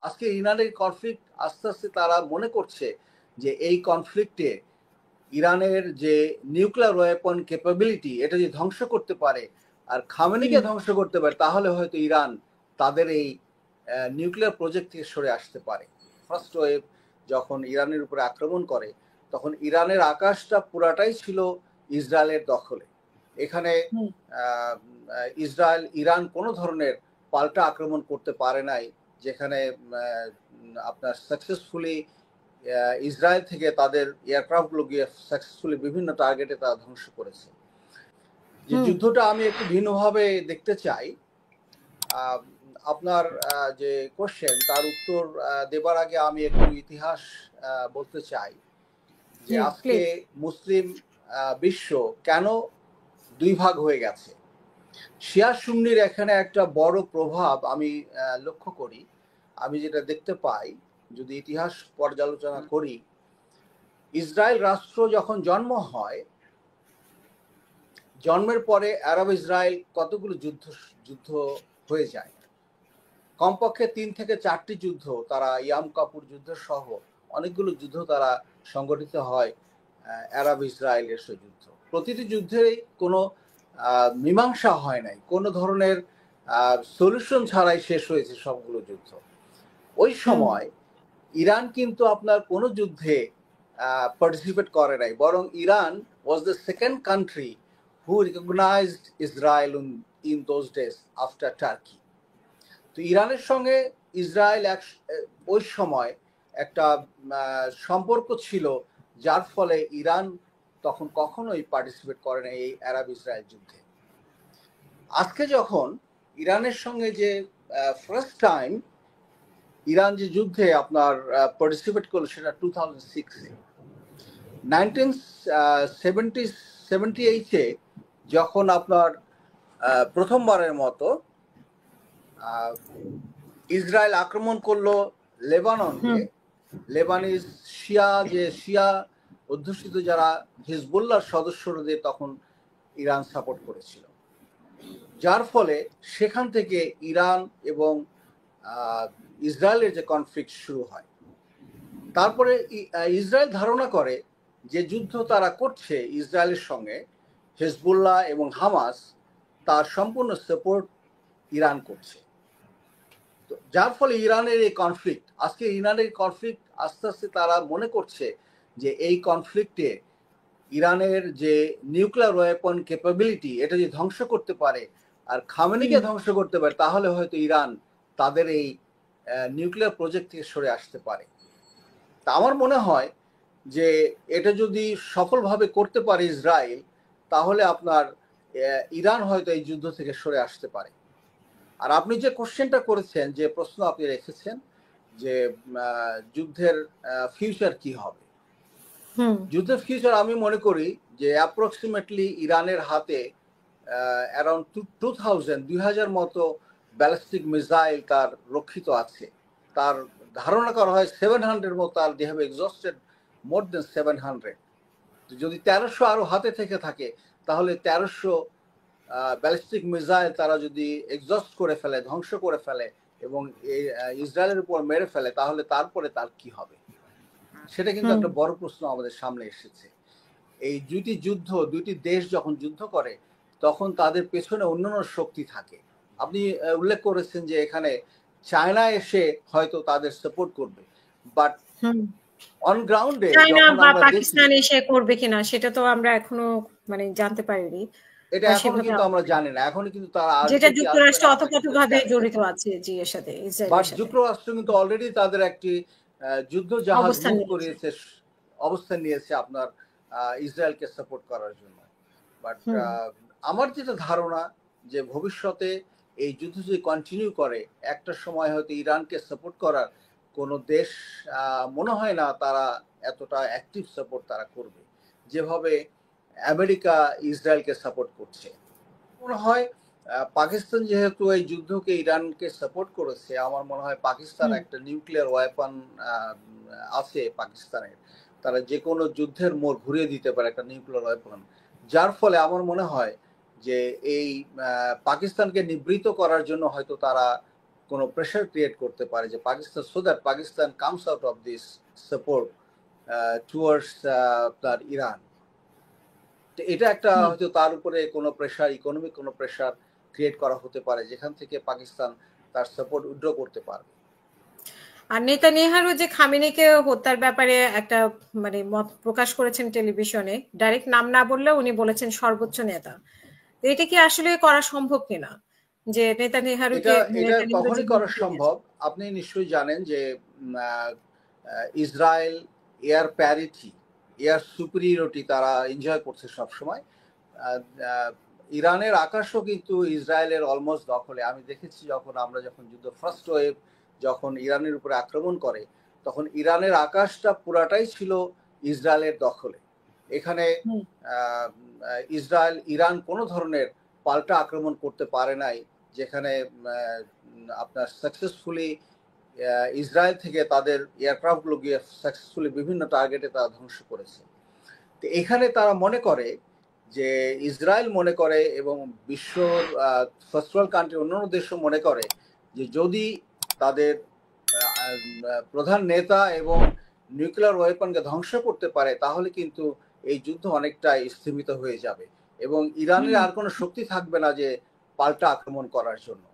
আজকে ইরানের কনফ্লিক্ট আস্তে আস্তে তারা মনে করছে যে এই কনফ্লিক্টে ইরানের যে নিউক্লিয়ার ওয়েপন ক্যাপাবিলিটি এটা যে ধ্বংস করতে পারে আর খামেনিকে ধ্বংস করতে পারে, তাহলে হয়তো ইরান তাদের এই নিউক্লিয়ার প্রজেক্ট থেকে সরে আসতে পারে। ফার্স্ট ওয়েভ যখন ইরানের উপরে আক্রমণ করে তখন ইরানের আকাশটা পুরাটাই ছিল ইসরায়েলের দখলে। এখানে ইরান কোনো ধরনের পাল্টা আক্রমণ করতে পারে নাই, যেখানে আপনার সাকসেসফুলি ইসরায়েল থেকে তাদের এয়ারক্রাফটগুলো গিয়ে সাকসেসফুলি বিভিন্ন টার্গেটে তারা ধ্বংস করেছে। যে যুদ্ধটা আমি একটু ভিন্নভাবে দেখতে চাই। আপনার যে কোশ্চেন তার উত্তর দেবার আগে আমি একটু ইতিহাস বলতে চাই যে আজকে মুসলিম বিশ্ব কেন দুই ভাগ হয়ে গেছে। শিয়া সুন্নির এখানে একটা বড় প্রভাব আমি লক্ষ্য করি। আমি যেটা দেখতে পাই, যদি ইতিহাস পর্যালোচনা করি, ইসরায়েল রাষ্ট্র যখন জন্ম হয়, জন্মের পরে আরব ইসরায়েল কতগুলো যুদ্ধ হয়ে যায়, কমপক্ষে 3 থেকে 4টি যুদ্ধ, তারা ইয়াম কাপুর যুদ্ধ সহ অনেকগুলো যুদ্ধ তারা সংগঠিত হয় আরব ইসরায়েলের সে যুদ্ধ। প্রতিটি যুদ্ধেই কোনো মীমাংসা হয় নাই, কোনো ধরনের সলিউশন ছাড়াই শেষ হয়েছে সবগুলো যুদ্ধ। ওই সময় ইরান কিন্তু আপনার কোনো যুদ্ধে পার্টিসিপেট করে নাই, বরং Iran was the second country who recognized Israel in those days after Turkey. তো ইরানের সঙ্গে ইসরায়েল ওই সময় একটা সম্পর্ক ছিল, যার ফলে ইরান তখন কখনোই পার্টিসিপেট করে না এই আরব ইসরায়েল যুদ্ধে। আজকে যখন ইরানের সঙ্গে যে ফার্স্ট টাইম ইরান যে যুদ্ধে আপনার পার্টিসিপেট করলো সেটা 2006-এ। 1978-এ যখন আপনার প্রথমবারের মতো ইসরায়েল আক্রমণ করলো লেবাননকে, লেবানিজ শিয়া অধ্যুষিত যারা হিজবুল্লাহর সদস্যদের তখন ইরান সাপোর্ট করেছিল, যার ফলে সেখান থেকে ইরান এবং ইসরায়েলের যে কনফ্লিক্ট শুরু হয়। তারপরে ইসরায়েল ধারণা করে যে যুদ্ধ তারা করছে ইসরায়েলের সঙ্গে, হিজবুল্লাহ এবং হামাস তার সম্পূর্ণ সাপোর্ট ইরান করছে। তো যার ফলে ইরানের এই কনফ্লিক্ট, আজকে ইরানের কনফ্লিক্ট আস্তে আস্তে তারা মনে করছে যে এই কনফ্লিক্টে ইরানের যে নিউক্লিয়ার ওয়েপন ক্যাপাবিলিটি এটা যে ধ্বংস করতে পারে আর খামেনিকে ধ্বংস করতে পারে, তাহলে হয়তো ইরান তাদের এই নিউক্লিয়ার প্রজেক্ট থেকে সরে আসতে পারে। তা আমার মনে হয় যে এটা যদি সফলভাবে করতে পারে ইসরায়েল, তাহলে আপনার ইরান হয়তো এই যুদ্ধ থেকে সরে আসতে পারে। আর আপনি যে কোশ্চেনটা করেছেন, যে প্রশ্ন আপনি রেখেছেন যে যুদ্ধের ফিউচার কি হবে, যুদ্ধের ফিউচার আমি মনে করি যে অ্যাপ্রক্সিমেটলি ইরানের হাতে অ্যারাউন্ড 2000 মতো ব্যালিস্টিক মিসাইল তার রক্ষিত আছে। তার ধারণা করা হয় 700 মতো, আর দে হ্যাভ এক্সস্টেড মোর দেন 700। যদি 1300 আরো হাতে থেকে থাকে, তাহলে 1300 ব্যালিস্টিক মিসাইল তারা যদি এক্সস্ট করে ফেলে, ধ্বংস করে ফেলে এবং ইসরায়েলের উপর মেরে ফেলে, তাহলে তারপরে তার কি হবে, সেটা কিন্তু একটা বড় প্রশ্ন আমাদের সামনে এসেছে। এই দুইটি দেশ যখন যুদ্ধ করে তখন তাদের পেছনে অন্যান্য শক্তি থাকে। আপনি উল্লেখ করেছেন যে এখানে চায়না এসে হয়তো তাদের সাপোর্ট করবে, বাট অন গ্রাউন্ডে যখন আমরা পাকিস্তান এসে করবে কিনা সেটা তো আমরা এখনো জানতে পারিনি। এটা এখনো কিন্তু আমরা জানি না। এখনো কিন্তু তারা যেটা যুক্তরাষ্ট্র অতপ্রতভাবে জড়িত আছে জিএর সাথে, বাট যুক্তরাষ্ট্র কিন্তু অলরেডি তাদের একটি যুদ্ধ জাহাজ করিয়েছে, অবস্থান নিয়েছে আপনার ইসরায়েলকে সাপোর্ট করার জন্য। বাট আমার যেটা ধারণা যে ভবিষ্যতে এই যুদ্ধ যদি কন্টিনিউ করে, একটা সময় হয়তো ইরানকে সাপোর্ট করার কোনো দেশ মনে হয় না তারা এতটা অ্যাক্টিভ সাপোর্ট তারা করবে, যেভাবে আমেরিকা ইসরায়েলকে সাপোর্ট করছে। মনে হয় পাকিস্তান যেহেতু এই যুদ্ধকে ইরানকে সাপোর্ট করেছে, আমার মনে হয় পাকিস্তান একটা নিউক্লিয়ার ওয়েপন আছে পাকিস্তানের, তারা যে কোনো যুদ্ধের মোড় ঘুরিয়ে দিতে পারে একটা নিউক্লিয়ার ওয়েপন, যার ফলে আমার মনে হয় যে এই পাকিস্তানকে নিবৃত করার জন্য হয়তো তারা কোনো প্রেশার ক্রিয়েট করতে পারে যে Pakistan, so that Pakistan comes out of this support towards তার ইরান। এটা একটা হয়তো তার উপরে কোনো প্রেশার, ইকোনমিক কোনো প্রেশার ক্রিয়েট করা হতে পারে, যেখান থেকে পাকিস্তান তার সাপোর্ট উইথড্র করতে পারবে। আর নেতানিয়াহু যে খামেনিকে হত্যার ব্যাপারে একটা মানে মত প্রকাশ করেছেন টেলিভিশনে, ডাইরেক্ট নাম না বললেও উনি বলেছেন সর্বোচ্চ নেতা। এটা কি আসলে করা সম্ভব কিনা যে নেতানিয়াহুকে এটা কখনই করা সম্ভব? আপনি নিশ্চয়ই জানেন যে Israel air parity, air superiority তারা এনজয় করছে সবসময়। ইরানের আকাশও কিন্তু ইসরায়েলের অলমোস্ট দখলে। আমি দেখেছি যখন যুদ্ধ ফার্স্ট ওয়েভ যখন ইরানের উপরে আক্রমণ করে, তখন ইরানের আকাশটা পুরাটাই ছিল ইসরায়েলের দখলে। এখানে ইরান কোনো ধরনের পাল্টা আক্রমণ করতে পারে নাই, যেখানে আপনার সাকসেসফুলি ইসরায়েল থেকে তাদের এয়ারক্রাফটগুলো গিয়ে সাকসেসফুলি বিভিন্ন টার্গেটে তারা ধ্বংস করেছে। তো এখানে তারা মনে করে যে ইসরায়েল মনে করে এবং বিশ্ব ফার্স্ট ওয়ার্ল্ড কান্ট্রি অন্যান্য দেশও মনে করে যে যদি তাদের প্রধান নেতা এবং নিউক্লিয়ার ওয়েপনকে ধ্বংস করতে পারে, তাহলে কিন্তু এই যুদ্ধ অনেকটাই স্থিমিত হয়ে যাবে এবং ইরানের আর কোনো শক্তি থাকবে না যে পাল্টা আক্রমণ করার জন্য।